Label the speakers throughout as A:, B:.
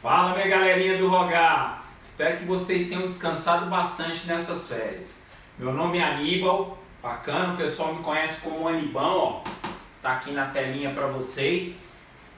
A: Fala, minha galerinha do Rogar! Espero que vocês tenham descansado bastante nessas férias. Meu nome é Aníbal, bacana, o pessoal me conhece como Anibão, ó. Tá aqui na telinha para vocês.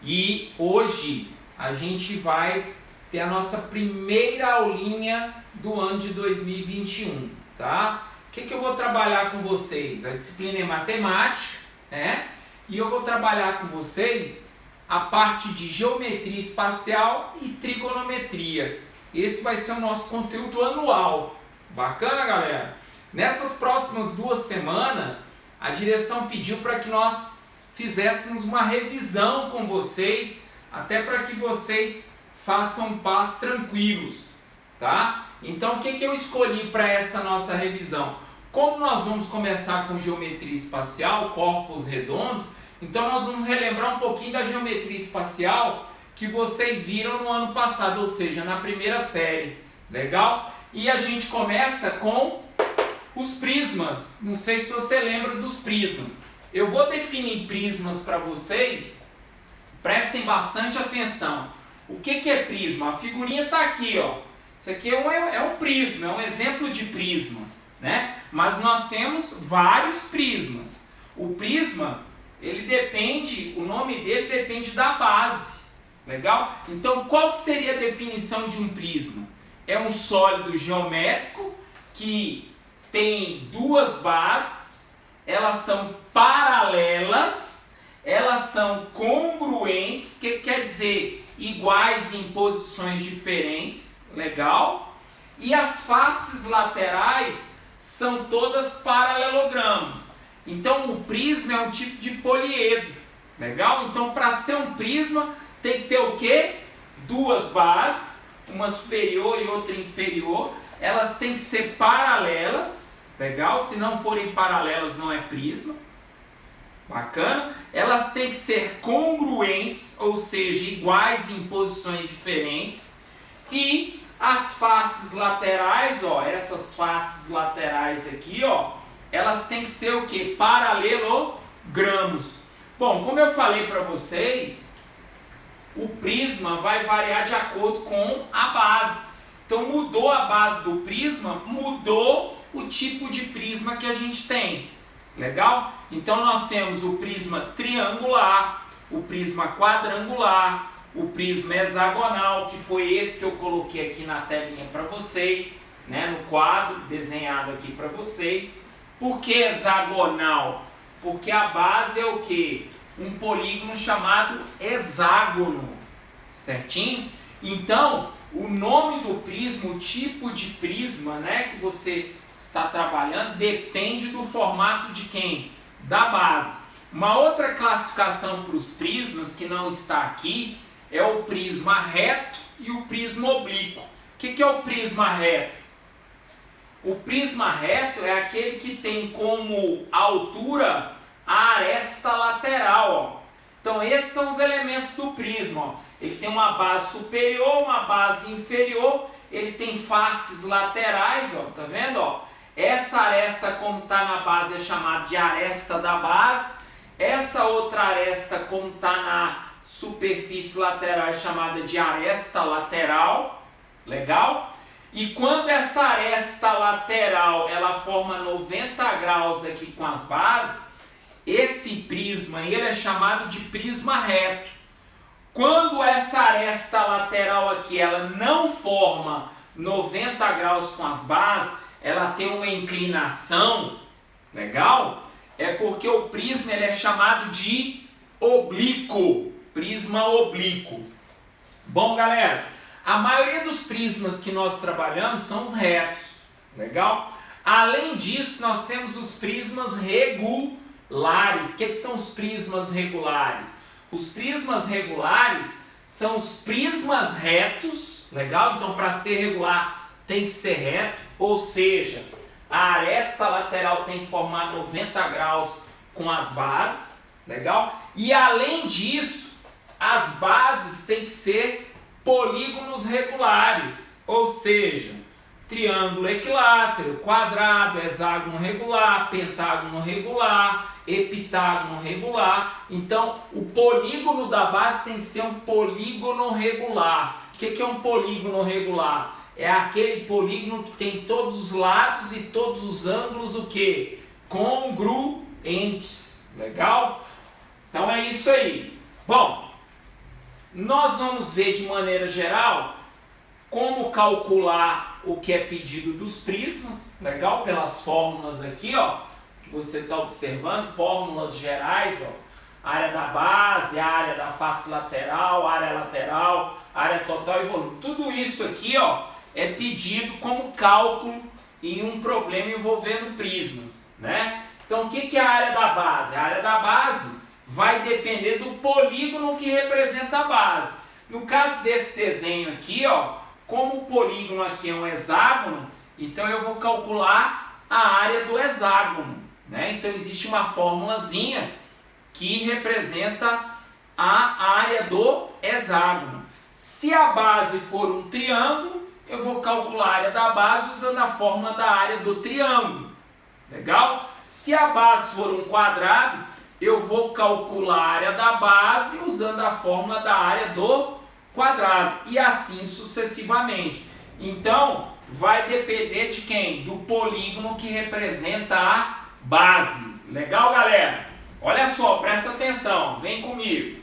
A: E hoje a gente vai ter a nossa primeira aulinha do ano de 2021, tá? O que eu vou trabalhar com vocês? A disciplina é matemática, né? E eu vou trabalhar com vocês a parte de geometria espacial e trigonometria. Esse vai ser o nosso conteúdo anual. Bacana, galera? Nessas próximas 2 semanas, a direção pediu para que nós fizéssemos uma revisão com vocês, até para que vocês façam paz tranquilos, tá? Então, o que eu escolhi para essa nossa revisão? Como nós vamos começar com geometria espacial, corpos redondos, então nós vamos relembrar um pouquinho da geometria espacial que vocês viram no ano passado, ou seja, na primeira série. Legal? E a gente começa com os prismas. Não sei se você lembra dos prismas. Eu vou definir prismas para vocês. Prestem bastante atenção. O que é prisma? A figurinha está aqui, ó. Isso aqui é um prisma, é um exemplo de prisma, né? Mas nós temos vários prismas. O prisma, ele depende, o nome dele depende da base, legal? Então, qual que seria a definição de um prisma? É um sólido geométrico que tem 2 bases, elas são paralelas, elas são congruentes, que quer dizer iguais em posições diferentes, legal? E as faces laterais são todas paralelogramos. Então o prisma é um tipo de poliedro, legal? Então para ser um prisma tem que ter o quê? 2 bases, uma superior e outra inferior, elas têm que ser paralelas, legal? Se não forem paralelas não é prisma, bacana? Elas têm que ser congruentes, ou seja, iguais em posições diferentes, e as faces laterais, ó, essas faces laterais aqui, ó, elas têm que ser o que? Paralelogramos. Bom, como eu falei para vocês, o prisma vai variar de acordo com a base. Então mudou a base do prisma, mudou o tipo de prisma que a gente tem. Legal? Então nós temos o prisma triangular, o prisma quadrangular, o prisma hexagonal, que foi esse que eu coloquei aqui na telinha para vocês, né, no quadro desenhado aqui para vocês. Por que hexagonal? Porque a base é o que? Um polígono chamado hexágono, certinho? Então, o nome do prisma, o tipo de prisma, né, que você está trabalhando, depende do formato de quem? Da base. Uma outra classificação para os prismas, que não está aqui, é o prisma reto e o prisma oblíquo. O que é o prisma reto? O prisma reto é aquele que tem como altura a aresta lateral, ó. Então esses são os elementos do prisma, ó. Ele tem uma base superior, uma base inferior, ele tem faces laterais, ó, tá vendo, ó? Essa aresta, como está na base, é chamada de aresta da base. Essa outra aresta, como está na superfície lateral, é chamada de aresta lateral, legal? E quando essa aresta lateral ela forma 90 graus aqui com as bases, esse prisma ele é chamado de prisma reto. Quando essa aresta lateral aqui ela não forma 90 graus com as bases, ela tem uma inclinação, legal? É porque o prisma ele é chamado de oblíquo, prisma oblíquo. Bom, galera, a maioria dos prismas que nós trabalhamos são os retos, legal? Além disso, nós temos os prismas regulares. O que são os prismas regulares? Os prismas regulares são os prismas retos, legal? Então, para ser regular, tem que ser reto, ou seja, a aresta lateral tem que formar 90 graus com as bases, legal? E além disso, as bases têm que ser polígonos regulares, ou seja, triângulo equilátero, quadrado, hexágono regular, pentágono regular, epitágono regular. Então, o polígono da base tem que ser um polígono regular. O que é um polígono regular? É aquele polígono que tem todos os lados e todos os ângulos o quê? Congruentes. Legal? Então é isso aí. Bom, nós vamos ver de maneira geral como calcular o que é pedido dos prismas. Legal? Pelas fórmulas aqui, ó, que você está observando, fórmulas gerais, ó. Área da base, área da face lateral, área total e volume. Tudo isso aqui, ó, é pedido como cálculo em um problema envolvendo prismas, né? Então, o que é a área da base? A área da base vai depender do polígono que representa a base. No caso desse desenho aqui, ó, como o polígono aqui é um hexágono, então eu vou calcular a área do hexágono, né? Então, existe uma formulazinha que representa a área do hexágono. Se a base for um triângulo, eu vou calcular a área da base usando a fórmula da área do triângulo. Legal? Se a base for um quadrado, eu vou calcular a área da base usando a fórmula da área do quadrado. E assim sucessivamente. Então, vai depender de quem? Do polígono que representa a base. Legal, galera? Olha só, presta atenção, vem comigo.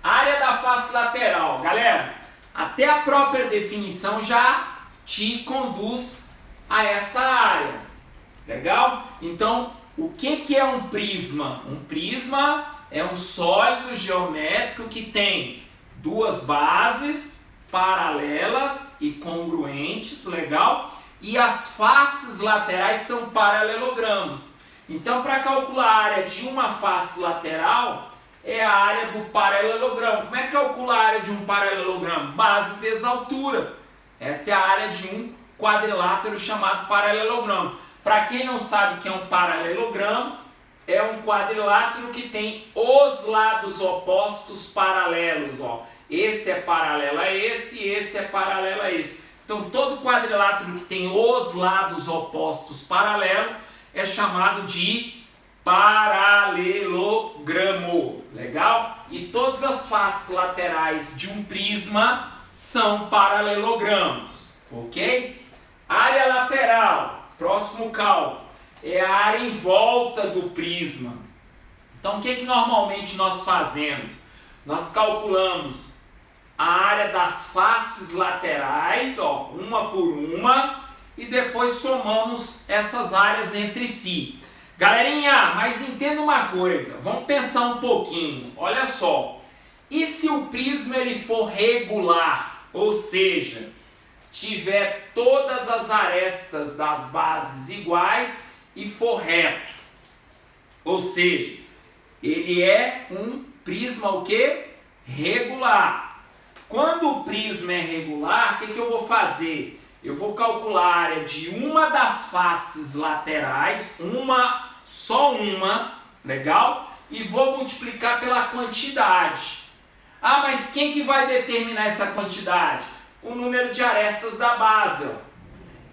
A: Área da face lateral. Galera, até a própria definição já te conduz a essa área. Legal? Então, o que é um prisma? Um prisma é um sólido geométrico que tem duas bases paralelas e congruentes, legal? E as faces laterais são paralelogramas. Então, para calcular a área de uma face lateral, é a área do paralelogramo. Como é que calcula a área de um paralelogramo? Base vezes altura. Essa é a área de um quadrilátero chamado paralelogramo. Para quem não sabe o que é um paralelogramo, é um quadrilátero que tem os lados opostos paralelos. Ó. Esse é paralelo a esse é paralelo a esse. Então, todo quadrilátero que tem os lados opostos paralelos é chamado de paralelogramo, legal? E todas as faces laterais de um prisma são paralelogramos, ok? Área lateral, próximo cálculo, é a área em volta do prisma. Então, o que normalmente nós fazemos? Nós calculamos a área das faces laterais, ó, uma por uma, e depois somamos essas áreas entre si. Galerinha, mas entenda uma coisa, vamos pensar um pouquinho, olha só. E se o prisma ele for regular, ou seja, tiver todas as arestas das bases iguais e for reto? Ou seja, ele é um prisma o quê? Regular. Quando o prisma é regular, o que eu vou fazer? Eu vou calcular a área de uma das faces laterais, só uma, legal? E vou multiplicar pela quantidade. Ah, mas quem que vai determinar essa quantidade? O número de arestas da base, ó.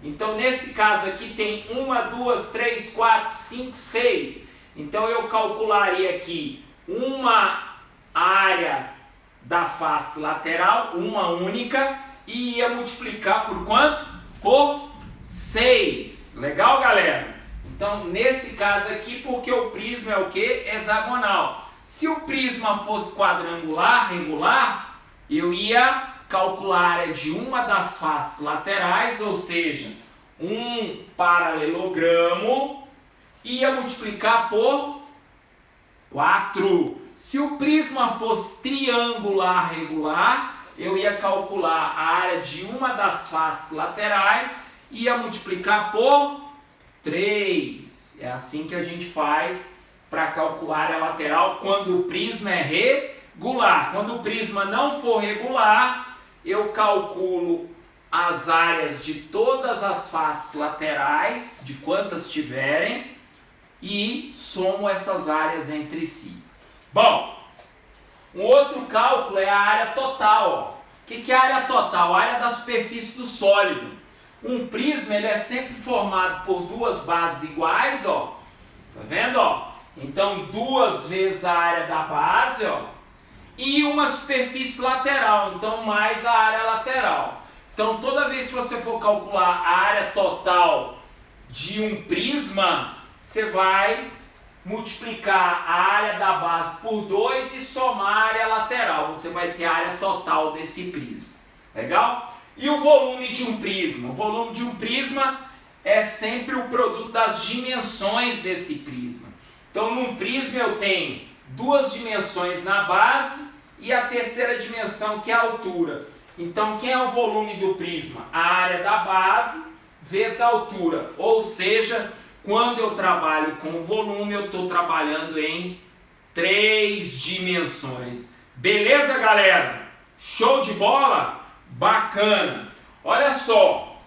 A: Então, nesse caso aqui tem 1, 2, 3, 4, 5, 6. Então, eu calcularia aqui uma área da face lateral, uma única, e ia multiplicar por quanto? Por 6. Legal, galera? Então, nesse caso aqui, porque o prisma é o quê? Hexagonal. Se o prisma fosse quadrangular, regular, eu ia calcular a área de uma das faces laterais, ou seja, um paralelogramo, e ia multiplicar por 4. Se o prisma fosse triangular regular, eu ia calcular a área de uma das faces laterais e ia multiplicar por 3. É assim que a gente faz para calcular a área lateral quando o prisma é regular. Quando o prisma não for regular, eu calculo as áreas de todas as faces laterais, de quantas tiverem, e somo essas áreas entre si. Bom, um outro cálculo é a área total. Ó. O que é a área total? A área da superfície do sólido. Um prisma ele é sempre formado por duas bases iguais, ó. Tá vendo? Ó? Então, 2 vezes a área da base, ó. e uma superfície lateral, então mais a área lateral. Então toda vez que você for calcular a área total de um prisma, você vai multiplicar a área da base por 2 e somar a área lateral. Você vai ter a área total desse prisma. Legal? E o volume de um prisma? O volume de um prisma é sempre o produto das dimensões desse prisma. Então, num prisma eu tenho duas dimensões na base e a terceira dimensão, que é a altura. Então, quem é o volume do prisma? A área da base vezes a altura. Ou seja, quando eu trabalho com volume, eu estou trabalhando em 3 dimensões. Beleza, galera? Show de bola? Bacana! Olha só,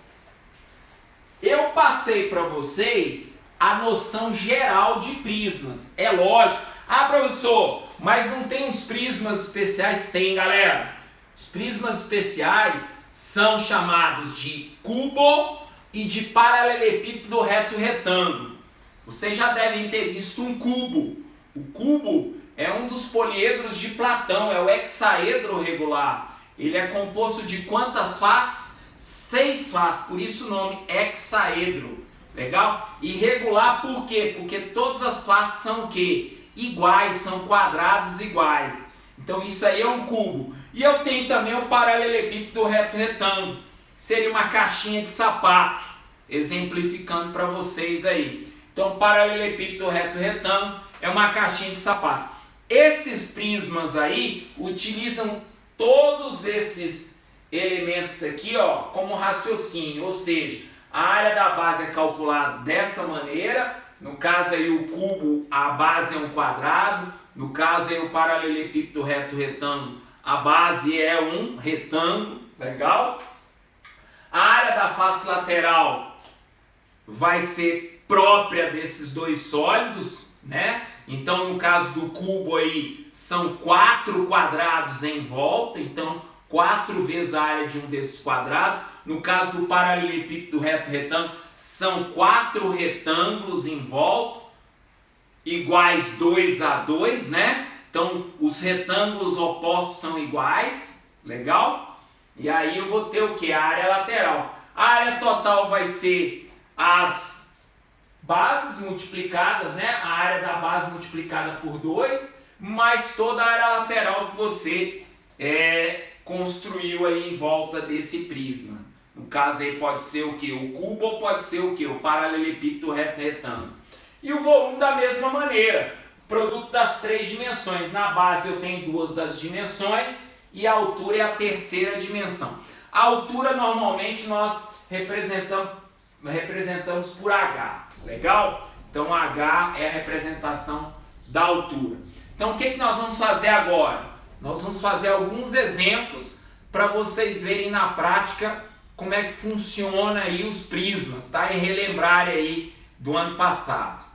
A: eu passei para vocês a noção geral de prismas. É lógico. Ah, professor, mas não tem uns prismas especiais? Tem, galera. Os prismas especiais são chamados de cubo e de paralelepípedo reto retângulo. Vocês já devem ter visto um cubo. O cubo é um dos poliedros de Platão, é o hexaedro regular. Ele é composto de quantas faces? 6 faces, por isso o nome hexaedro. Legal? E regular por quê? Porque todas as faces são o quê? Iguais, são quadrados iguais. Então isso aí é um cubo. E eu tenho também o paralelepípedo reto retângulo. Seria uma caixinha de sapato, exemplificando para vocês aí. Então, paralelepípedo reto retângulo é uma caixinha de sapato. Esses prismas aí utilizam todos esses elementos aqui, ó, como raciocínio, ou seja, a área da base é calculada dessa maneira. No caso aí o cubo, a base é um quadrado. No caso aí o paralelepípedo reto retângulo, a base é um retângulo. Legal? A área da face lateral vai ser própria desses dois sólidos, né? Então, no caso do cubo aí, são 4 quadrados em volta, então 4 vezes a área de um desses quadrados. No caso do paralelepípedo reto retângulo, são 4 retângulos em volta, iguais 2 a 2, né? Então, os retângulos opostos são iguais, legal? E aí eu vou ter o que? A área lateral. A área total vai ser as bases multiplicadas, né? A área da base multiplicada por 2, mais toda a área lateral que você construiu aí em volta desse prisma. No caso aí pode ser o que? O cubo ou pode ser o que? O paralelepípedo reto retângulo. E o volume da mesma maneira. Produto das 3 dimensões. Na base eu tenho 2 das dimensões e a altura é a terceira dimensão. A altura normalmente nós representamos por H. Legal? Então H é a representação da altura. Então o que nós vamos fazer agora? Nós vamos fazer alguns exemplos para vocês verem na prática como é que funciona aí os prismas, tá? E relembrarem aí do ano passado.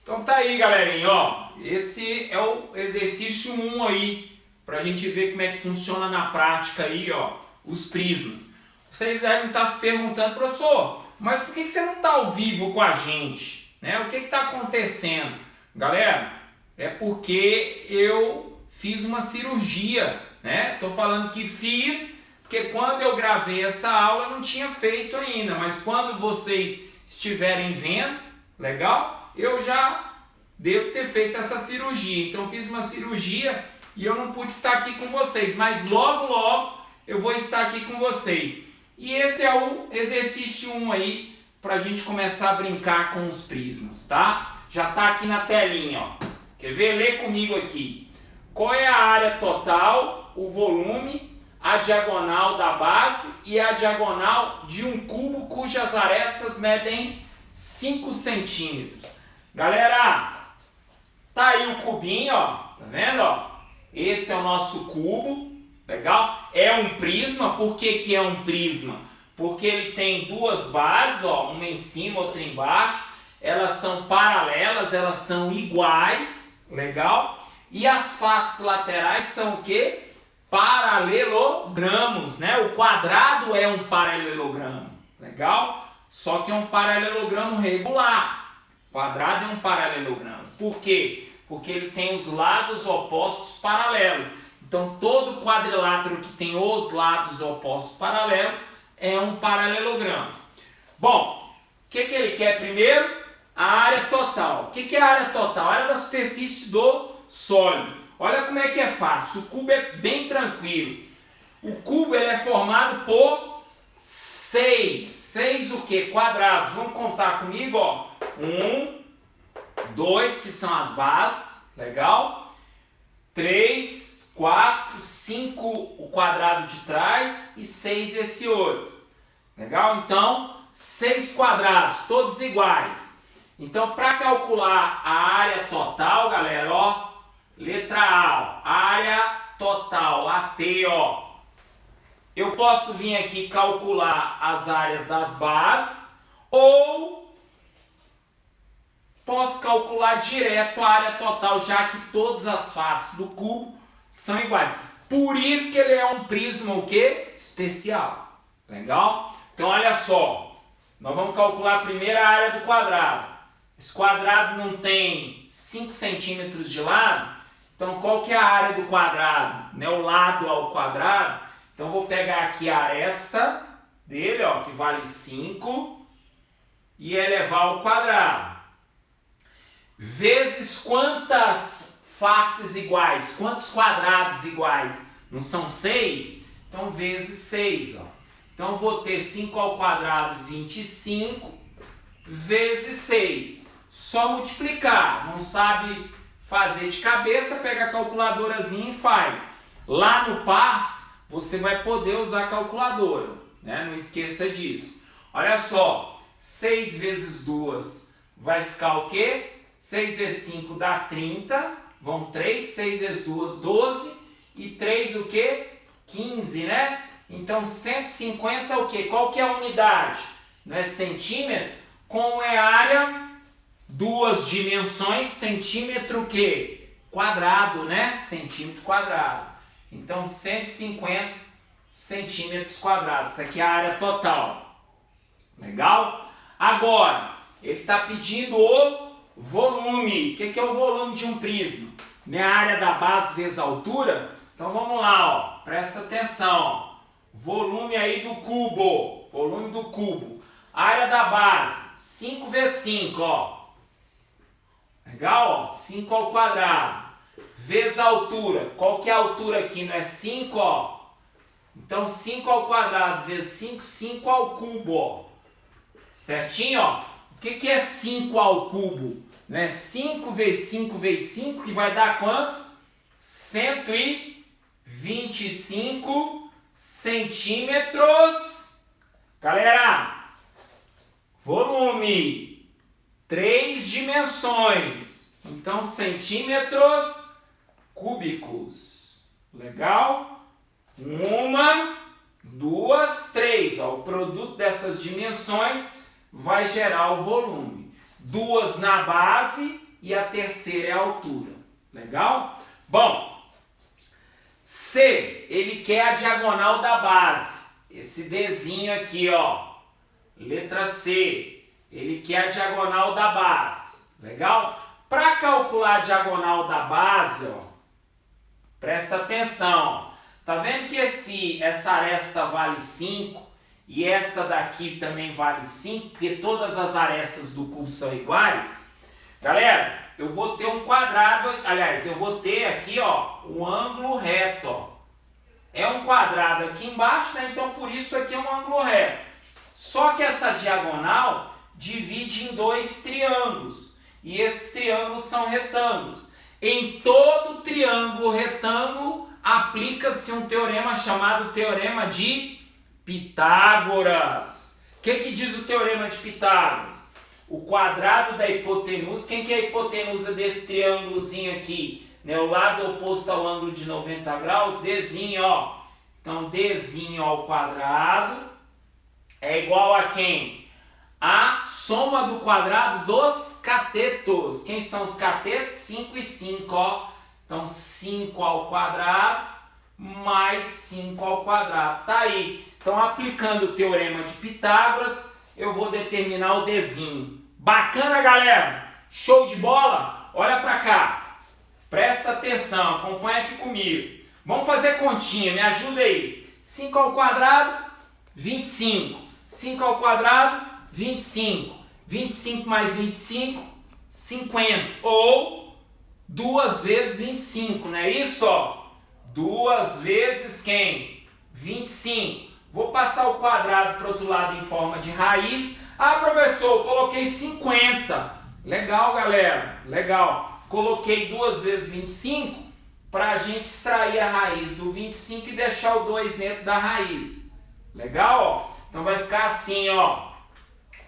A: Então tá aí, galerinha, ó. Esse é o exercício 1 aí, pra gente ver como é que funciona na prática aí, ó, os prismas. Vocês devem estar se perguntando, professor, mas por que você não está ao vivo com a gente? Né? O que está acontecendo? Galera, é porque eu fiz uma cirurgia, né? Tô falando que fiz, porque quando eu gravei essa aula eu não tinha feito ainda, mas quando vocês estiverem vendo, legal? Eu já devo ter feito essa cirurgia. Então eu fiz uma cirurgia e eu não pude estar aqui com vocês, mas logo logo eu vou estar aqui com vocês. E esse é o exercício 1 aí, para a gente começar a brincar com os prismas, tá? Já está aqui na telinha, ó. Quer ver? Lê comigo aqui. Qual é a área total, o volume, a diagonal da base e a diagonal de um cubo cujas arestas medem 5 centímetros? Galera, tá aí o cubinho, ó. Tá vendo, ó? Esse é o nosso cubo. Legal? É um prisma. Por que que é um prisma? Porque ele tem 2 bases, ó, uma em cima, outra embaixo. Elas são paralelas, elas são iguais. Legal? E as faces laterais são o quê? Paralelogramos, né? O quadrado é um paralelogramo. Legal? Só que é um paralelogramo regular. O quadrado é um paralelogramo. Por quê? Porque ele tem os lados opostos paralelos. Então, todo quadrilátero que tem os lados opostos paralelos é um paralelogramo. Bom, o que ele quer primeiro? A área total. O que é a área total? A área da superfície do sólido. Olha como é que é fácil. O cubo é bem tranquilo. O cubo ele é formado por 6 o quê? Quadrados. Vamos contar comigo, ó. 1, 2, que são as bases. Legal? 3, 4, 5 o quadrado de trás e 6 esse outro. Legal? Então, 6 quadrados, todos iguais. Então, para calcular a área total, galera, ó, letra A, ó, área total, AT, ó. Eu posso vir aqui calcular as áreas das bases ou posso calcular direto a área total, já que todas as faces do cubo são iguais. Por isso que ele é um prisma o quê? Especial. Legal? Então, olha só. Nós vamos calcular primeiro a área do quadrado. Esse quadrado não tem 5 centímetros de lado. Então, qual que é a área do quadrado? Né? O lado ao quadrado. Então, eu vou pegar aqui a aresta dele, ó, que vale 5, e elevar ao quadrado. Vezes quantas faces iguais? Quantos quadrados iguais? Não são 6? Então, vezes 6, ó. Então, eu vou ter 5 ao quadrado, 25, vezes 6. Só multiplicar. Não sabe fazer de cabeça, pega a calculadorazinha e faz. Lá no PAS, você vai poder usar a calculadora, né? Não esqueça disso. Olha só, 6 vezes 2 vai ficar o quê? 6 vezes 5 dá 30, vão 3, 6 vezes 2, 12, e 3 o quê? 15, né? Então, 150 é o quê? Qual que é a unidade? Não é centímetro? Como é área? Duas dimensões, centímetro o quê? Quadrado, né? Centímetro quadrado. Então, 150 centímetros quadrados. Isso aqui é a área total. Legal? Agora, ele está pedindo o volume. O que é o volume de um prisma? Minha área da base vezes a altura. Então, vamos lá, ó. Presta atenção, ó. Volume aí do cubo. Volume do cubo. Área da base. 5 vezes 5, ó. Legal, ó. 5 ao quadrado. Vezes a altura. Qual que é a altura aqui? Não é 5, ó? Então, 5 ao quadrado vezes 5, 5 ao cubo, ó. Certinho, ó? O que é 5 ao cubo? Não é 5 vezes 5 vezes 5, que vai dar quanto? 125 centímetros. Galera, volume, 3 dimensões. Então, centímetros cúbicos. Legal? 1, 2, 3. Ó, o produto dessas dimensões vai gerar o volume. 2 na base e a terceira é a altura. Legal? Bom, C, ele quer a diagonal da base. Esse Dzinho aqui, ó. Letra C, ele quer a diagonal da base. Legal? Para calcular a diagonal da base, ó, presta atenção. Tá vendo que essa aresta vale 5 e essa daqui também vale 5, porque todas as arestas do cubo são iguais? Galera, eu vou ter um quadrado, aliás, eu vou ter aqui, ó, um ângulo reto, ó. É um quadrado aqui embaixo, né? Então por isso aqui é um ângulo reto. Só que essa diagonal divide em 2 triângulos. E esses triângulos são retângulos. Em todo triângulo retângulo, aplica-se um teorema chamado Teorema de Pitágoras. O que diz o Teorema de Pitágoras? O quadrado da hipotenusa. Quem que é a hipotenusa desse triângulozinho aqui? Né? O lado oposto ao ângulo de 90 graus, Dzinho, ó. Então, Dzinho ao quadrado é igual a quem? A soma do quadrado dos catetos. Quem são os catetos? 5 e 5, ó. Então, 5 ao quadrado mais 5 ao quadrado. Tá aí. Então, aplicando o Teorema de Pitágoras, eu vou determinar o Dzinho. Bacana, galera? Show de bola? Olha pra cá. Presta atenção, acompanha aqui comigo. Vamos fazer continha, me ajuda aí. 5 ao quadrado, 25. 5 ao quadrado, 25. 25 mais 25, 50. Ou 2 vezes 25, não é isso? Ó? 2 vezes quem? 25. Vou passar o quadrado para o outro lado em forma de raiz. Ah, professor, coloquei 50. Legal, galera. Legal. Coloquei 2 vezes 25 para a gente extrair a raiz do 25 e deixar o 2 dentro da raiz. Legal? Ó? Então vai ficar assim, ó.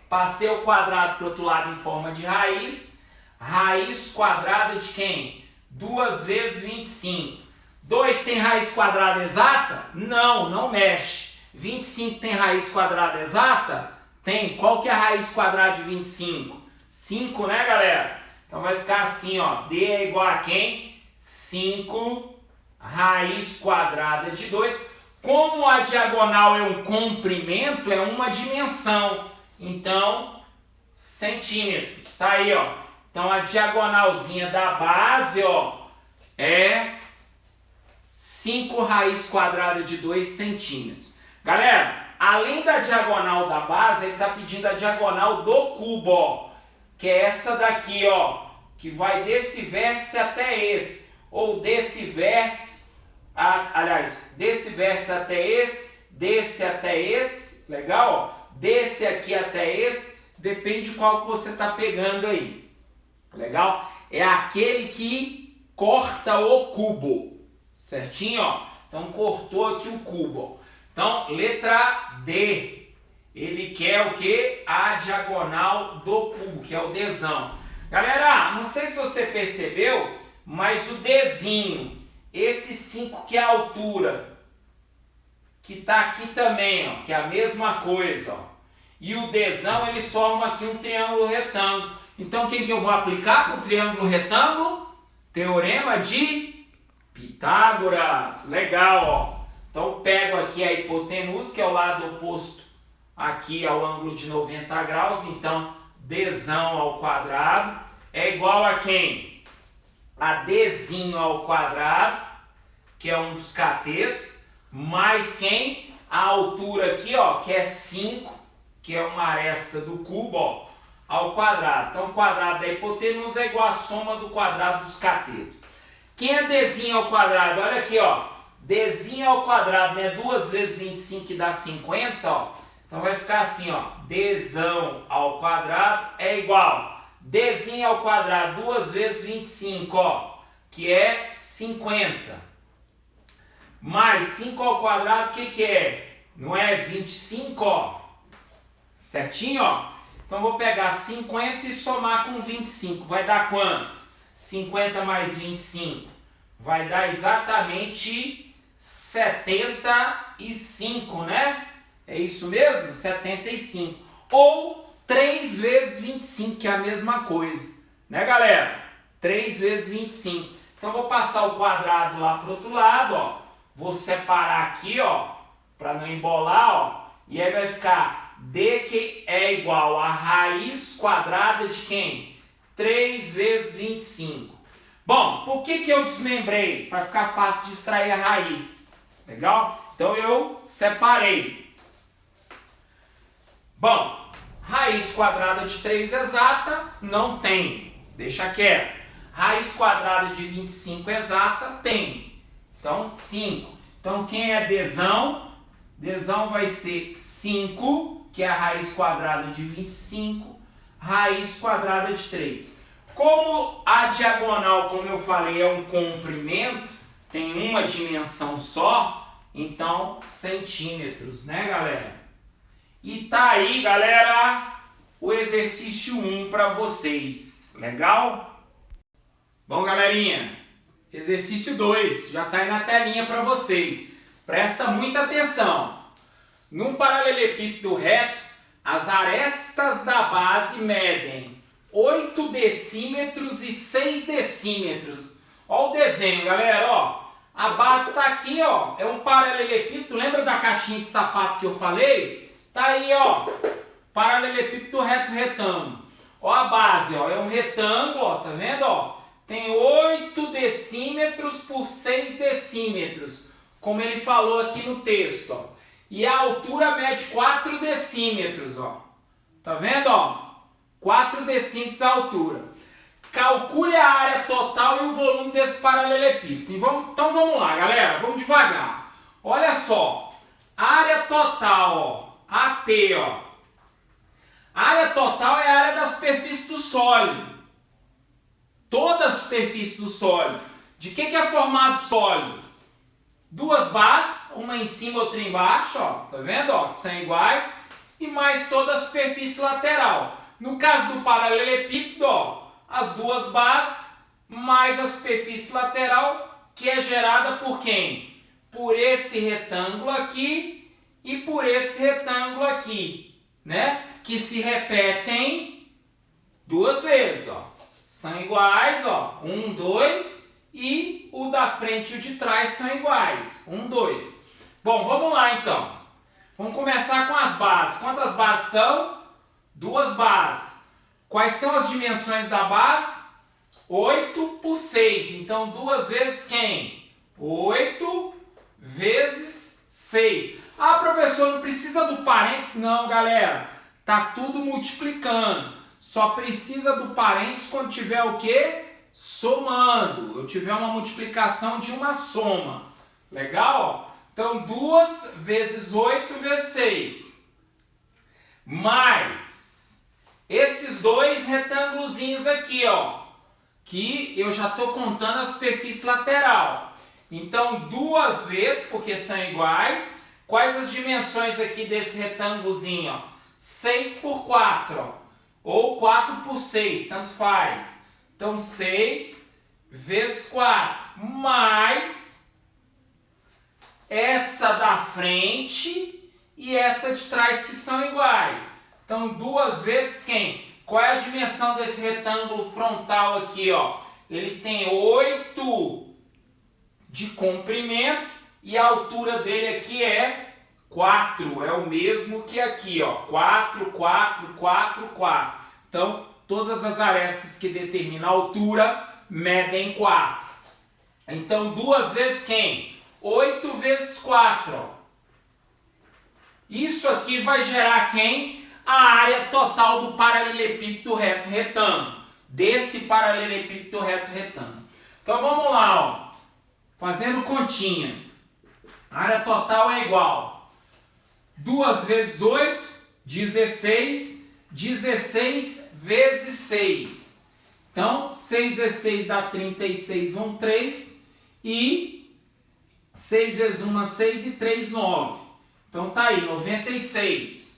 A: Passei o quadrado para o outro lado em forma de raiz. Raiz quadrada de quem? 2 vezes 25. 2 tem raiz quadrada exata? Não, não mexe. 25 tem raiz quadrada exata? Tem. Qual que é a raiz quadrada de 25? 5, né, galera? Então vai ficar assim, ó. D é igual a quem? 5 raiz quadrada de 2. Como a diagonal é um comprimento, é uma dimensão. Então, centímetros. Tá aí, ó. Então a diagonalzinha da base, ó, é 5 raiz quadrada de 2 centímetros. Galera, além da diagonal da base, ele está pedindo a diagonal do cubo, ó, que é essa daqui, ó, que vai desse vértice até esse, ou desse vértice, desse vértice até esse, desse até esse, legal? Ó, desse aqui até esse, depende de qual que você está pegando aí, legal? É aquele que corta o cubo, certinho, ó? Então cortou aqui o cubo, ó. Então, letra D, ele quer o que? A diagonal do cubo, que é o Dzão. Galera, não sei se você percebeu, mas o Dzinho, esse 5 que é a altura, que está aqui também, ó, que é a mesma coisa, ó. E o Dzão, ele forma aqui um triângulo retângulo. Então, quem que eu vou aplicar para o triângulo retângulo? Teorema de Pitágoras. Legal, ó. Então, pego aqui a hipotenusa, que é o lado oposto aqui ao ângulo de 90 graus. Então, Dzão ao quadrado é igual a quem? A Dzinho ao quadrado, que é um dos catetos, mais quem? A altura aqui, ó, que é 5, que é uma aresta do cubo, ó, ao quadrado. Então, o quadrado da hipotenusa é igual a soma do quadrado dos catetos. Quem é Dzinho ao quadrado? Olha aqui, ó. Dzinho ao quadrado, né? 2 vezes 25 que dá 50, ó. Então vai ficar assim, ó. Dzão ao quadrado é igual. Dzinho ao quadrado, 2 vezes 25, ó. Que é 50. Mais 5 ao quadrado, o que que é? Não é 25, ó. Certinho, ó? Então vou pegar 50 e somar com 25. Vai dar quanto? 50 mais 25. Vai dar exatamente 75, né? É isso mesmo? 75. Ou 3 vezes 25, que é a mesma coisa. Né, galera? 3 vezes 25. Então, vou passar o quadrado lá pro outro lado, ó. Vou separar aqui, ó, para não embolar, ó. E aí vai ficar D, que é igual a raiz quadrada de quem? 3 vezes 25. Bom, por que que eu desmembrei? Para ficar fácil de extrair a raiz. Legal? Então eu separei. Bom, raiz quadrada de 3 exata não tem. Deixa quieto. Raiz quadrada de 25 exata tem. Então 5. Então quem é Dzão? Dzão vai ser 5, que é a raiz quadrada de 25, raiz quadrada de 3. Como a diagonal, como eu falei, é um comprimento, tem uma dimensão só, então centímetros, né, galera? E tá aí, galera, o exercício 1 para vocês. Legal? Bom, galerinha, exercício 2 já tá aí na telinha para vocês. Presta muita atenção. Num paralelepípedo reto, as arestas da base medem 8 decímetros e 6 decímetros. Ó o desenho, galera, ó. A base está aqui, ó. É um paralelepípedo. Lembra da caixinha de sapato que eu falei? Tá aí, ó. Paralelepípedo reto retângulo. Ó a base, ó. É um retângulo, ó. Tá vendo, ó? tem 8 decímetros por 6 decímetros, como ele falou aqui no texto, ó. E a altura mede 4 decímetros, ó. Tá vendo, ó? 4 decímetros a altura. Calcule a área total e o volume desse paralelepípedo. Então vamos lá, galera. Vamos devagar. Olha só. Área total, ó. AT, ó. A área total é a área da superfície do sólido. Toda a superfície do sólido. De que é formado o sólido? Duas bases, uma em cima, outra embaixo, ó. Tá vendo, ó? Que são iguais. E mais toda a superfície lateral. No caso do paralelepípedo, ó, as duas bases mais a superfície lateral, que é gerada por quem? Por esse retângulo aqui e por esse retângulo aqui, né? Que se repetem duas vezes, ó. São iguais, ó. 1, 2 e o da frente e o de trás são iguais. 1, 2. Bom, vamos lá então. Vamos começar com as bases. Quantas bases são? Duas bases. Quais são as dimensões da base? 8 por 6. Então, 2 vezes quem? 8 vezes 6. Ah, professor, não precisa do parênteses? Não, galera. Tá tudo multiplicando. Só precisa do parênteses quando tiver o quê? Somando. Eu tiver uma multiplicação de uma soma. Legal? Então, 2 vezes 8 vezes 6. Mais esses dois retângulozinhos aqui, ó. Que eu já estou contando a superfície lateral. Então, 2 vezes, porque são iguais. Quais as dimensões aqui desse retângulozinho, ó? 6 por 4, ó. Ou 4 por 6, tanto faz. Então, 6 vezes 4. Mais essa da frente e essa de trás, que são iguais. Então, 2 vezes quem? Qual é a dimensão desse retângulo frontal aqui, ó? Ele tem 8 de comprimento e a altura dele aqui é 4. É o mesmo que aqui, ó. 4, 4, 4, 4. Então, todas as arestas que determinam a altura medem 4. Então, 2 vezes quem? 8 vezes 4. Ó. Isso aqui vai gerar quem? A área total do paralelepípedo reto retângulo. Desse paralelepípedo reto retângulo. Então vamos lá, ó. Fazendo continha. A área total é igual. 2 vezes 8, 16. 16 vezes 6. Então, 6 vezes 6 dá 36, 1, 3. E 6 vezes 1, 6 e 3, 9. Então tá aí, 96.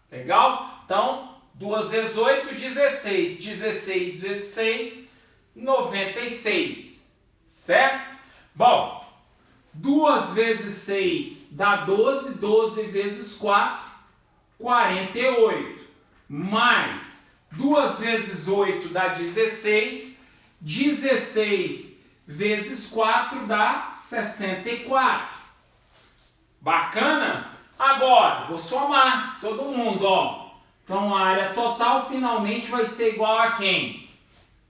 A: Legal? Então, 2 vezes 8, 16. 16 vezes 6, 96. Certo? Bom, 2 vezes 6 dá 12. 12 vezes 4, 48. Mais 2 vezes 8 dá 16. 16 vezes 4 dá 64. Bacana? Agora, vou somar todo mundo, ó. Então, a área total finalmente vai ser igual a quem?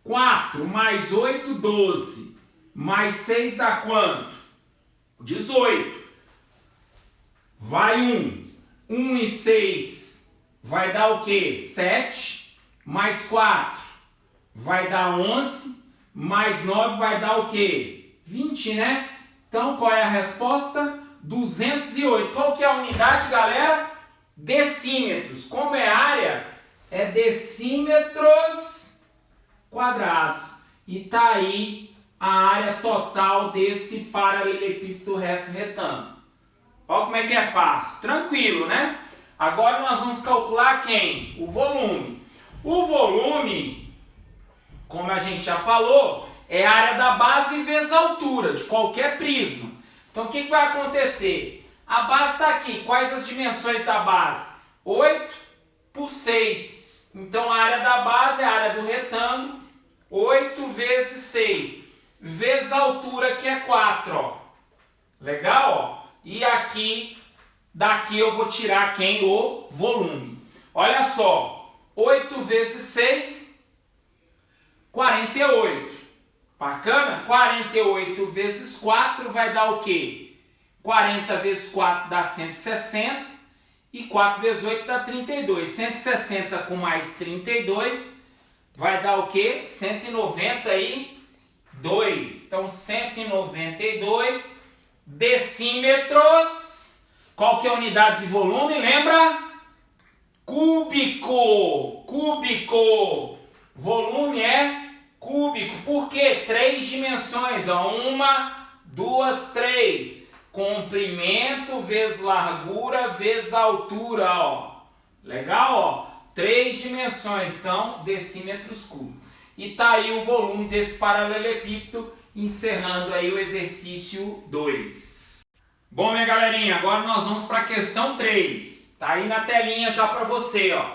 A: 4 mais 8, 12. Mais 6 dá quanto? 18. Vai 1. 1 e 6 vai dar o quê? 7. Mais 4 vai dar 11. Mais 9 vai dar o quê? 20, né? Então, qual é a resposta? 208. Qual que é a unidade, galera? Decímetros. Como é área? É decímetros quadrados. E tá aí a área total desse paralelepípedo reto retângulo. Olha como é que é fácil. Tranquilo, né? Agora nós vamos calcular quem? O volume. O volume, como a gente já falou, é a área da base vezes a altura de qualquer prisma. Então, o que vai acontecer? A base está aqui. Quais as dimensões da base? 8 por 6. Então, a área da base é a área do retângulo. 8 vezes 6. Vezes a altura, que é 4. Ó. Legal? Ó. E aqui, daqui eu vou tirar quem? O volume. Olha só. 8 vezes 6, 48. Bacana? 48 vezes 4 vai dar o quê? 40 vezes 4 dá 160 e 4 vezes 8 dá 32. 160 com mais 32 vai dar o quê? 192. Então 192 decímetros. Qual que é a unidade de volume? Lembra? Cúbico. Cúbico. Volume é cúbico. Por quê? 3 dimensões. Ó. 1, 2, 3. Comprimento vezes largura vezes altura. Ó. Legal? Ó. 3 dimensões. Então, decímetros cúbicos. E tá aí o volume desse paralelepípedo, encerrando aí o exercício 2. Bom, minha galerinha, agora nós vamos para a questão 3. Tá aí na telinha já para você, ó.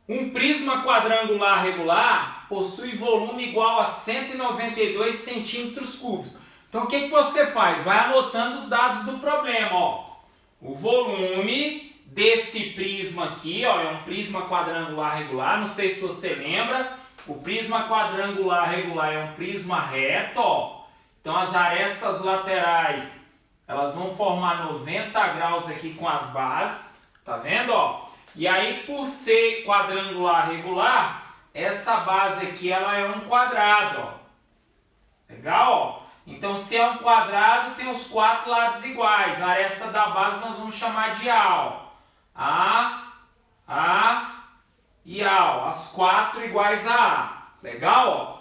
A: Um prisma quadrangular regular possui volume igual a 192 centímetros cúbicos. Então, o que você faz? Vai anotando os dados do problema, ó. O volume desse prisma aqui, ó, é um prisma quadrangular regular, não sei se você lembra. O prisma quadrangular regular é um prisma reto, ó. Então, as arestas laterais, elas vão formar 90 graus aqui com as bases, tá vendo, ó? E aí, por ser quadrangular regular, essa base aqui, ela é um quadrado, ó. Legal, ó? Então, se é um quadrado, tem os 4 lados iguais. A aresta da base nós vamos chamar de A, ó. A e A, ó. As 4 iguais a A. Legal, ó?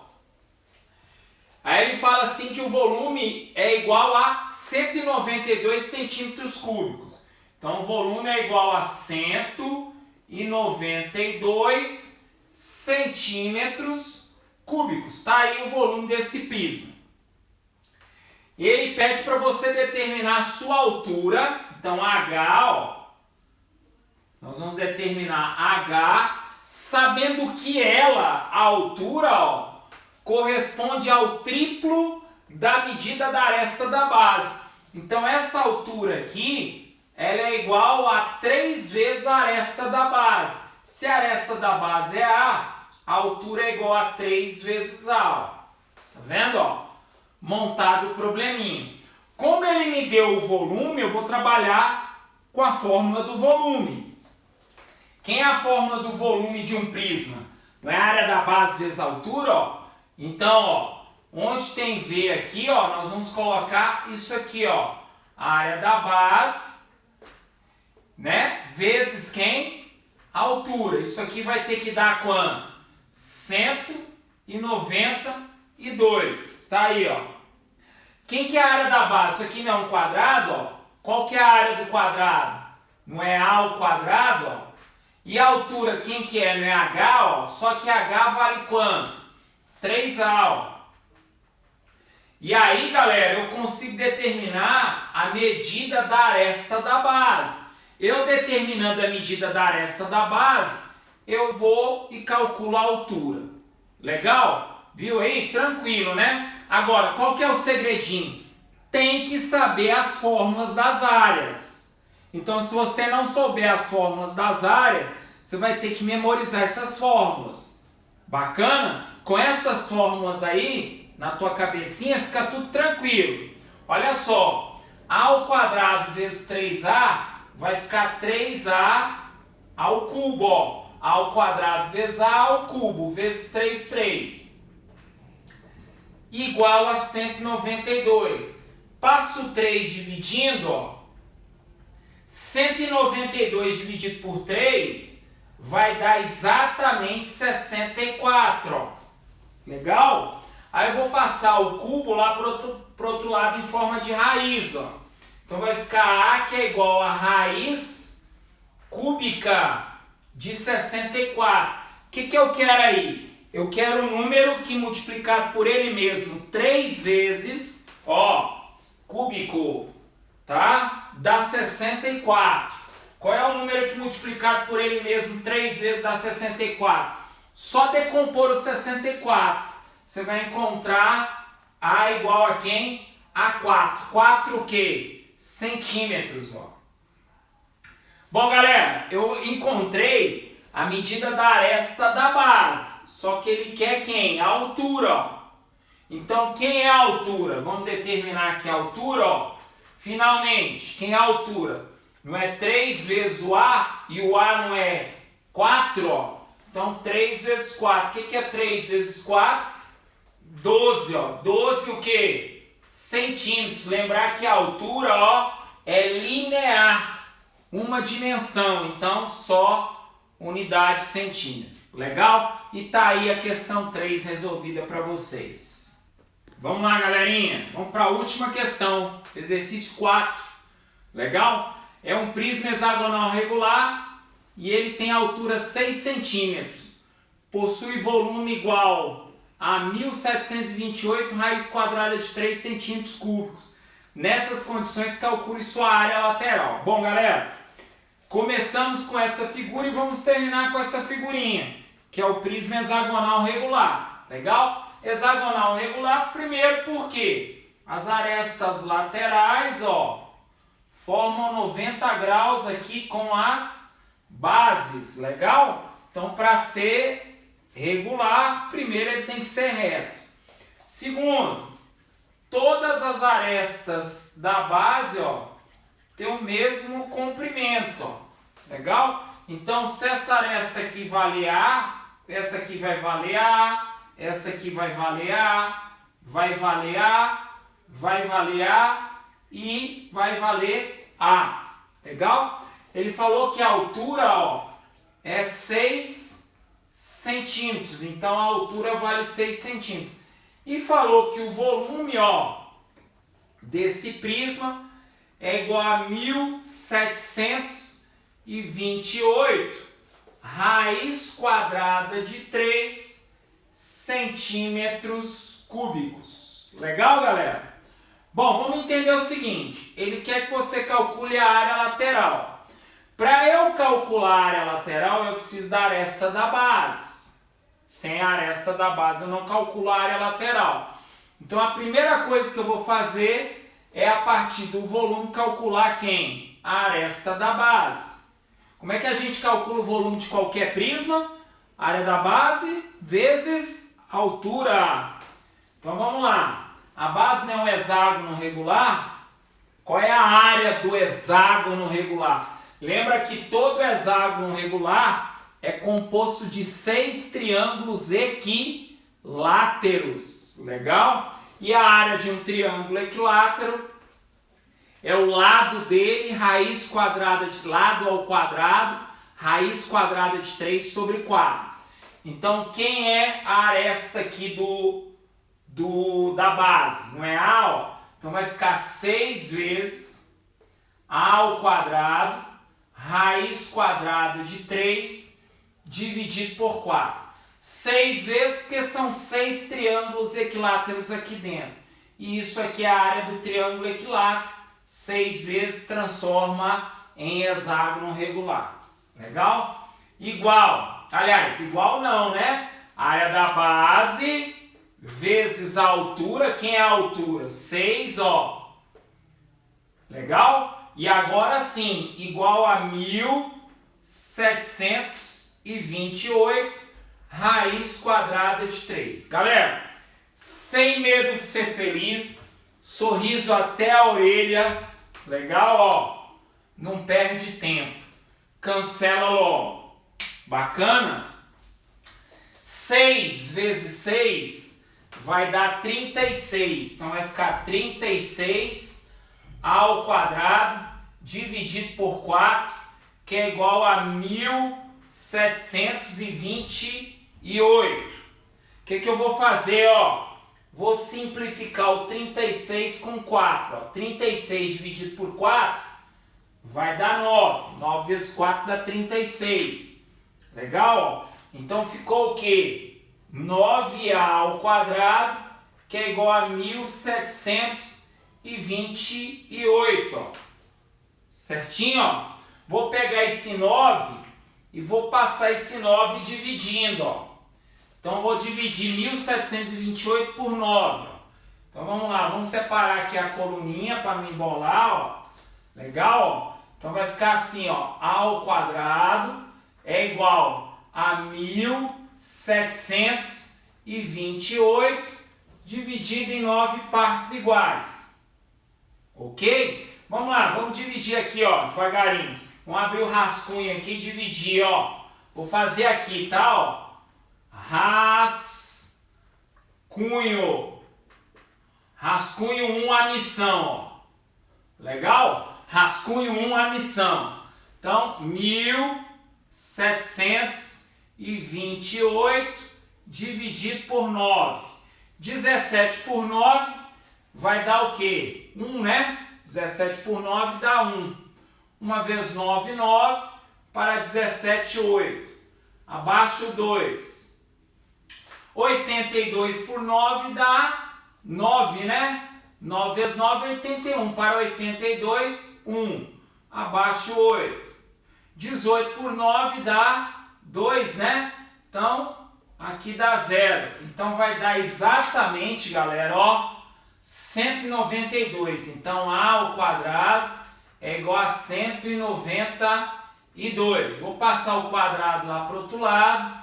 A: Aí ele fala assim que o volume é igual a 192 centímetros cúbicos. Então, o volume é igual a 192 centímetros cúbicos. Tá aí o volume desse prisma. Ele pede para você determinar a sua altura. Então, H, ó. Nós vamos determinar H, sabendo que ela, a altura, ó, corresponde ao triplo da medida da aresta da base. Então, essa altura aqui, ela é igual a 3 vezes a aresta da base. Se a aresta da base é A altura é igual a 3 vezes A. Ó. Tá vendo? Ó? Montado o probleminha. Como ele me deu o volume, eu vou trabalhar com a fórmula do volume. Quem é a fórmula do volume de um prisma? Não é a área da base vezes a altura? Ó? Então, ó, onde tem V aqui, ó, nós vamos colocar isso aqui, ó, a área da base, né, vezes quem? A altura. Isso aqui vai ter que dar quanto? 192. Tá aí, ó. Quem que é a área da base? Isso aqui não é um quadrado, ó. Qual que é a área do quadrado? Não é A ao quadrado, ó. E a altura, quem que é? Não é H, ó. Só que H vale quanto? 3A, ó. E aí, galera, eu consigo determinar a medida da aresta da base. Eu determinando a medida da aresta da base, eu vou e calculo a altura. Legal? Viu aí? Tranquilo, né? Agora, qual que é o segredinho? Tem que saber as fórmulas das áreas. Então, se você não souber as fórmulas das áreas, você vai ter que memorizar essas fórmulas. Bacana? Com essas fórmulas aí, na tua cabecinha, fica tudo tranquilo. Olha só, A ao quadrado vezes 3A vai ficar 3A ao cubo, ó. A ao quadrado vezes A ao cubo, vezes 3. Igual a 192. Passo 3 dividindo, ó. 192 dividido por 3 vai dar exatamente 64, ó. Legal? Aí eu vou passar o cubo lá pro outro lado em forma de raiz, ó. Então vai ficar A que é igual a raiz cúbica de 64. O que eu quero aí? Eu quero um número que multiplicado por ele mesmo 3 vezes, ó, cúbico, tá? Dá 64. Qual é o número que multiplicado por ele mesmo 3 vezes dá 64? Só decompor o 64. Você vai encontrar A igual a quem? A 4. 4 o quê? Centímetros, ó. Bom, galera, eu encontrei a medida da aresta da base. Só que ele quer quem? A altura, ó. Então, quem é a altura? Vamos determinar aqui a altura, ó. Finalmente, quem é a altura? Não é 3 vezes o A e o A não é 4, ó. Então, 3 vezes 4. O que é 3 vezes 4? 12, ó. 12 o quê? Centímetros. Lembrar que a altura, ó, é linear. Uma dimensão. Então, só unidade centímetro. Legal? E tá aí a questão 3 resolvida para vocês. Vamos lá, galerinha. Vamos para a última questão. Exercício 4. Legal? É um prisma hexagonal regular e ele tem altura 6 centímetros. Possui volume igual a 1728 raiz quadrada de 3 centímetros cúbicos. Nessas condições, calcule sua área lateral. Bom, galera, começamos com essa figura e vamos terminar com essa figurinha, que é o prisma hexagonal regular. Legal? Hexagonal regular, primeiro porque as arestas laterais, ó, formam 90 graus aqui com as bases, legal? Então, para ser regular, primeiro ele tem que ser reto. Segundo, todas as arestas da base, ó, tem o mesmo comprimento, ó, legal? Então, se essa aresta aqui valer A, essa aqui vai valer A, essa aqui vai valer A, vai valer A, vai valer A e vai valer A. Legal? Ele falou que a altura, ó, é 6 centímetros. Então a altura vale 6 centímetros. E falou que o volume, ó, desse prisma é igual a 1728 raiz quadrada de 3 centímetros cúbicos. Legal, galera? Bom, vamos entender o seguinte. Ele quer que você calcule a área lateral. Para eu calcular a área lateral, eu preciso da aresta da base. Sem a aresta da base, eu não calculo a área lateral. Então, a primeira coisa que eu vou fazer é, a partir do volume, calcular quem? A aresta da base. Como é que a gente calcula o volume de qualquer prisma? Área da base vezes altura. Então vamos lá. A base não é um hexágono regular? Qual é a área do hexágono regular? Lembra que todo hexágono regular é composto de 6 triângulos equiláteros. Legal? E a área de um triângulo equilátero é o lado dele, raiz quadrada de lado ao quadrado, raiz quadrada de 3 sobre 4. Então, quem é a aresta aqui da base? Não é A, ó? Então, vai ficar 6 vezes A ao quadrado, raiz quadrada de 3, dividido por 4. 6 vezes porque são 6 triângulos equiláteros aqui dentro. E isso aqui é a área do triângulo equilátero. 6 vezes transforma em hexágono regular. Legal? Igual. Aliás, igual não, né? A área da base vezes a altura. Quem é a altura? 6, ó. Legal? E agora sim, igual a 1728 raiz quadrada de 3. Galera, sem medo de ser feliz, sorriso até a orelha. Legal, ó. Não perde tempo. Cancela logo. Bacana? 6 vezes 6 vai dar 36. Então vai ficar 36 ao quadrado dividido por 4, que é igual a 1728. O que eu vou fazer, ó? Vou simplificar o 36 com 4. Ó. 36 dividido por 4 vai dar 9. 9 vezes 4 dá 36. Legal? Ó? Então ficou o quê? 9A ao quadrado, que é igual a 1728. Ó. Certinho? Ó? Vou pegar esse 9 e vou passar esse 9 dividindo. Ó. Então, vou dividir 1728 por 9. Ó. Então, vamos lá. Vamos separar aqui a coluninha para não embolar. Ó. Legal? Ó. Então, vai ficar assim, ó. A ao quadrado é igual a 1728 dividido em 9 partes iguais. Ok? Vamos lá, vamos dividir aqui, ó, devagarinho. Vamos abrir o rascunho aqui e dividir, ó. Vou fazer aqui, tá, ó. Rascunho. Rascunho 1 a missão, ó. Legal? Rascunho 1 a missão. Então, 1728 dividido por 9. 17 por 9 vai dar o quê? 1, né? 17 por 9 dá 1. 1 vezes 9, 9. Para 17, 8. Abaixo 2. 82 por 9 dá 9, né? 9 vezes 9 é 81. Para 82, 1. Abaixo 8. 18 por 9 dá 2, né? Então, aqui dá 0. Então, vai dar exatamente, galera, ó, 192. Então, A ao quadrado é igual a 192. Vou passar o quadrado lá para o outro lado.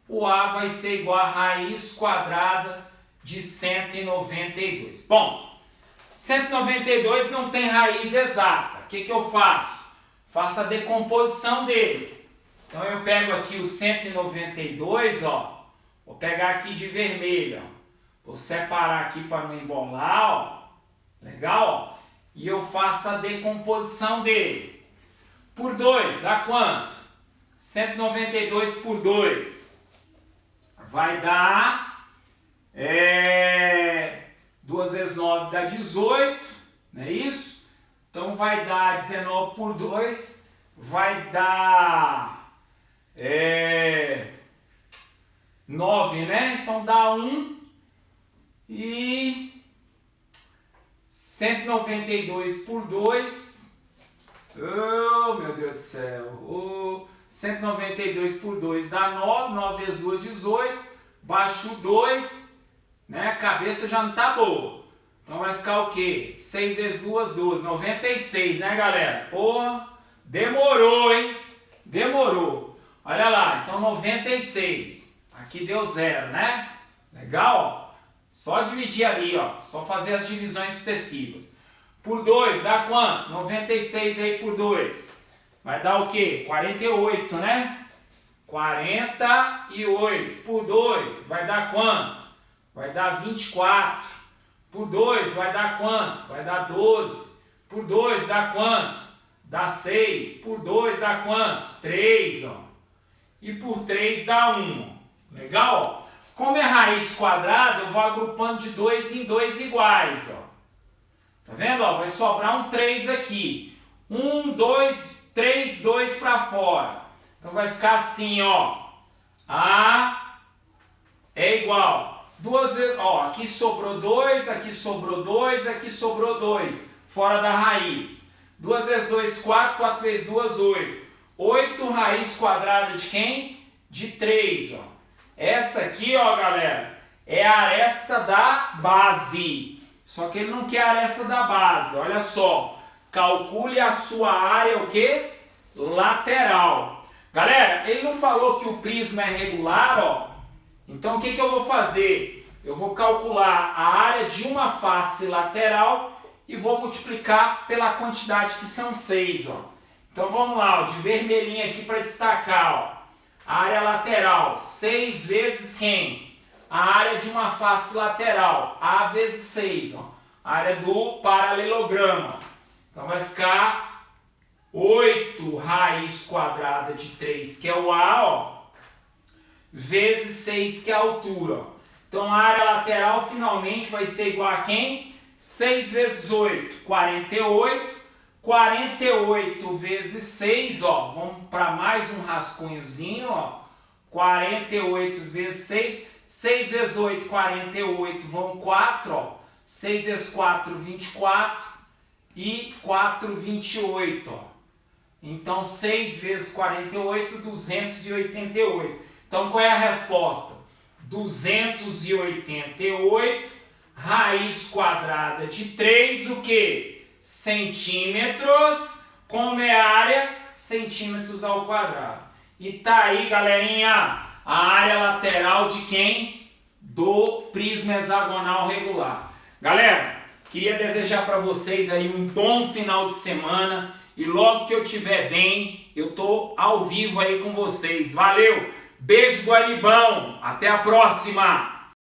A: O A vai ser igual a raiz quadrada de 192. Bom, 192 não tem raiz exata. O que eu faço? Faço a decomposição dele. Então eu pego aqui o 192, ó. Vou pegar aqui de vermelho, ó. Vou separar aqui para não embolar, ó. Legal, ó. E eu faço a decomposição dele. Por 2, dá quanto? 192 por 2. Vai dar... 2 vezes 9 dá 18, não é isso? Então vai dar 19 por 2, vai dar 9, né? Então dá 1 e 192 por 2, oh meu Deus do céu, 192 por 2 dá 9, 9 vezes 2, 18, baixo 2, né? A cabeça já não tá boa. Então vai ficar o quê? 6 vezes 2, 12. 96, né, galera? Porra, demorou, hein? Demorou. Olha lá, então 96. Aqui deu 0, né? Legal, ó. Só dividir ali, ó. Só fazer as divisões sucessivas. Por 2 dá quanto? 96 aí por 2. Vai dar o quê? 48, né? 48 por 2 vai dar quanto? Vai dar 24. Por 2 vai dar quanto? Vai dar 12. Por 2 dá quanto? Dá 6. Por 2 dá quanto? 3, ó. E por 3 dá 1. Legal, ó? Como é raiz quadrada, eu vou agrupando de 2 em 2 iguais, ó. Tá vendo, ó? Vai sobrar um 3 aqui. 1, 2, 3, 2 para fora. Então vai ficar assim, ó. A é igual. Duas vezes, ó, aqui sobrou 2, aqui sobrou 2, aqui sobrou 2, fora da raiz. 2 vezes 2, 4, 4 vezes 2, 8. 8 raiz quadrada de quem? De 3, ó. Essa aqui, ó, galera, é a aresta da base. Só que ele não quer a aresta da base, olha só. Calcule a sua área, o quê? Lateral. Galera, ele não falou que o prisma é regular, ó. Então, o que eu vou fazer? Eu vou calcular a área de uma face lateral e vou multiplicar pela quantidade que são 6, ó. Então, vamos lá, ó, de vermelhinho aqui para destacar, ó. A área lateral, 6 vezes quem? A área de uma face lateral, A vezes 6, ó. A área do paralelograma. Então, vai ficar 8 raiz quadrada de 3, que é o A, ó. Vezes 6, que é a altura. Ó. Então, a área lateral finalmente vai ser igual a quem? 6 vezes 8, 48. 48 vezes 6, ó. Vamos para mais um rascunhozinho, ó. 48 vezes 6. 6 vezes 8, 48. Vão 4, ó. 6 vezes 4, 24. E 4, 28, ó. Então, 6 vezes 48, 288. Então, qual é a resposta? 288 raiz quadrada de 3, o quê? Centímetros, como é a área? Centímetros ao quadrado. E tá aí, galerinha, a área lateral de quem? do prisma hexagonal regular. Galera, queria desejar para vocês aí um bom final de semana e logo que eu estiver bem, eu tô ao vivo aí com vocês. Valeu! Beijo do Anibão, até a próxima!